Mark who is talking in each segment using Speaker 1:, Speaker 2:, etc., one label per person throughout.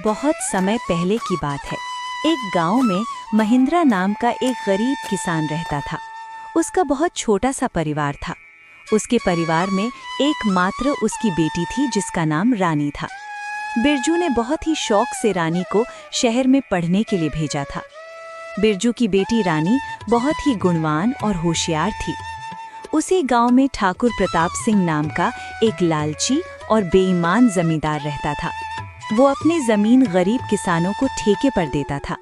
Speaker 1: बहुत समय पहले की बात है। एक गांव में महिंद्रा नाम का एक गरीब किसान रहता था। उसका बहुत छोटा सा परिवार था। उसके परिवार में एकमात्र उसकी बेटी थी जिसका नाम रानी था। बिरजू ने बहुत ही शौक से रानी को शहर में पढ़ने के लिए भेजा था। बिरजू की बेटी रानी बहुत ही गुणवान और होशियार थी। उसी गांव में ठाकुर प्रताप सिंह नाम का एक लालची और बेईमान जमींदार रहता था। वो अपनी जमीन गरीब किसानों को ठेके पर देता था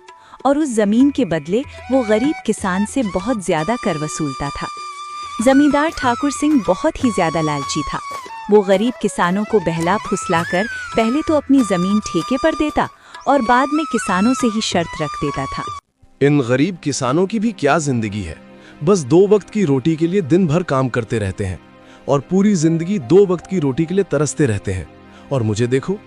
Speaker 1: और उस जमीन के बदले वो गरीब किसान से बहुत ज्यादा कर वसूलता था। जमींदार ठाकुर सिंह बहुत ही ज्यादा लालची था। वो गरीब किसानों को बहला फुसलाकर पहले तो अपनी जमीन ठेके पर देता और बाद में किसानों से ही शर्त रख देता था।
Speaker 2: इन गरीब किसानों की भी क्या जिंदगी है। बस 2 वक्त की रोटी के लिए दिन भर काम करते रहते हैं और पूरी जिंदगी 2 वक्त की रोटी के लिए तरसते रहते हैं। और मुझे देखो,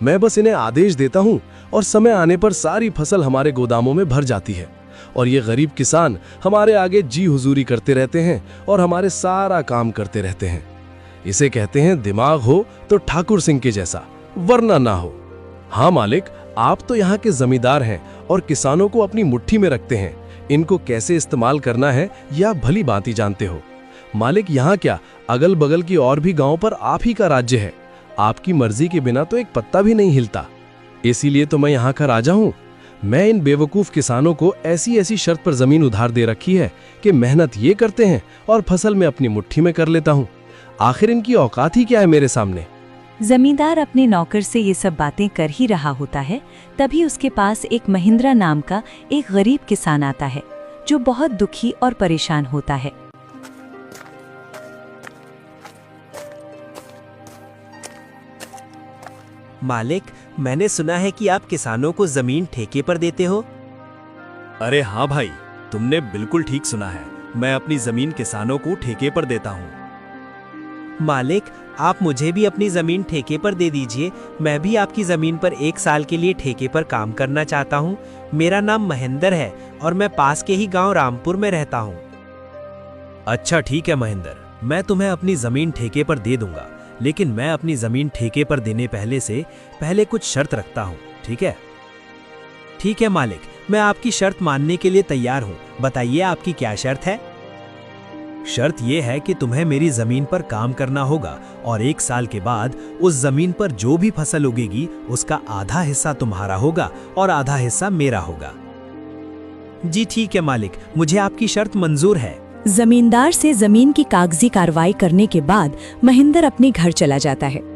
Speaker 2: मैं बस इन्हें आदेश देता हूँ और समय आने पर सारी फसल हमारे गोदामों में भर जाती है और ये गरीब किसान हमारे आगे जी हुजूरी करते रहते हैं और हमारे सारा काम करते रहते हैं। इसे कहते हैं दिमाग हो तो ठाकुर सिंह के जैसा, वरना ना हो। हाँ मालिक, आप तो यहाँ के जमींदार हैं और किसानों को अपनी मुट्ठी में रखते हैं। इनको कैसे इस्तेमाल करना है यह आप भली भांति जानते हो। मालिक, यहाँ क्या, अगल बगल की और भी गाँव पर आप ही का राज्य है। आपकी मर्जी के बिना तो एक पत्ता भी नहीं हिलता। इसीलिए तो मैं यहाँ का राजा हूँ। मैं इन बेवकूफ किसानों को ऐसी ऐसी शर्त पर जमीन उधार दे रखी है कि मेहनत ये करते हैं और फसल में अपनी मुट्ठी में कर लेता हूँ। आखिर इनकी औकात ही क्या है मेरे सामने।
Speaker 1: जमींदार अपने नौकर से ये सब बातें कर ही रहा होता है, तभी उसके पास एक महिंद्रा नाम का एक गरीब किसान आता है जो बहुत दुखी और परेशान होता है।
Speaker 3: मालिक, मैंने सुना है कि आप किसानों को जमीन ठेके पर देते हो।
Speaker 4: अरे हाँ भाई, तुमने बिल्कुल ठीक सुना है। मैं अपनी जमीन किसानों को ठेके पर देता हूँ।
Speaker 3: मालिक, आप मुझे भी अपनी जमीन ठेके पर दे दीजिए। मैं भी आपकी जमीन पर 1 साल के लिए ठेके पर काम करना चाहता हूँ। मेरा नाम महेंद्र है और मैं पास के ही गांव रामपुर में रहता हूँ।
Speaker 4: अच्छा ठीक है महेंद्र, मैं तुम्हें अपनी जमीन ठेके पर दे दूंगा, लेकिन मैं अपनी जमीन ठेके पर देने पहले कुछ शर्त रखता हूँ, ठीक है?
Speaker 3: ठीक है मालिक, मैं आपकी शर्त मानने के लिए तैयार हूँ। बताइए आपकी क्या शर्त है?
Speaker 4: शर्त यह है कि तुम्हें मेरी जमीन पर काम करना होगा और 1 साल के बाद उस जमीन पर जो भी फसल उगेगी उसका आधा हिस्सा तुम्हारा होगा और आधा हिस्सा मेरा होगा।
Speaker 3: जी ठीक है मालिक, मुझे आपकी शर्त मंजूर है।
Speaker 1: जमींदार से जमीन की कागजी कार्रवाई करने के बाद महिंद्र अपने घर चला जाता है।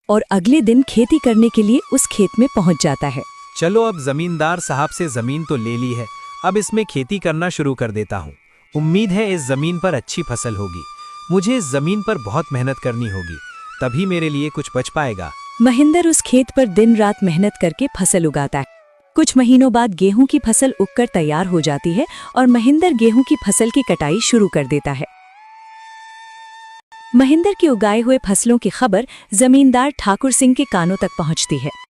Speaker 1: और अगले दिन खेती करने के लिए उस खेत में पहुंच जाता है।
Speaker 3: चलो, अब जमींदार साहब से जमीन तो ले ली है, अब इसमें खेती करना शुरू कर देता हूँ। उम्मीद है इस जमीन पर अच्छी फसल होगी। मुझे इस जमीन पर बहुत मेहनत करनी होगी, तभी मेरे लिए कुछ बच पाएगा।
Speaker 1: महिंद्र उस खेत पर दिन रात मेहनत करके फसल उगाता है। कुछ महीनों बाद गेहूं की फसल उगकर तैयार हो जाती है और महिंद्र गेहूं की फसल की कटाई शुरू कर देता है। महिंद्र के उगाए हुए फसलों की खबर जमींदार ठाकुर सिंह के कानों तक पहुंचती है।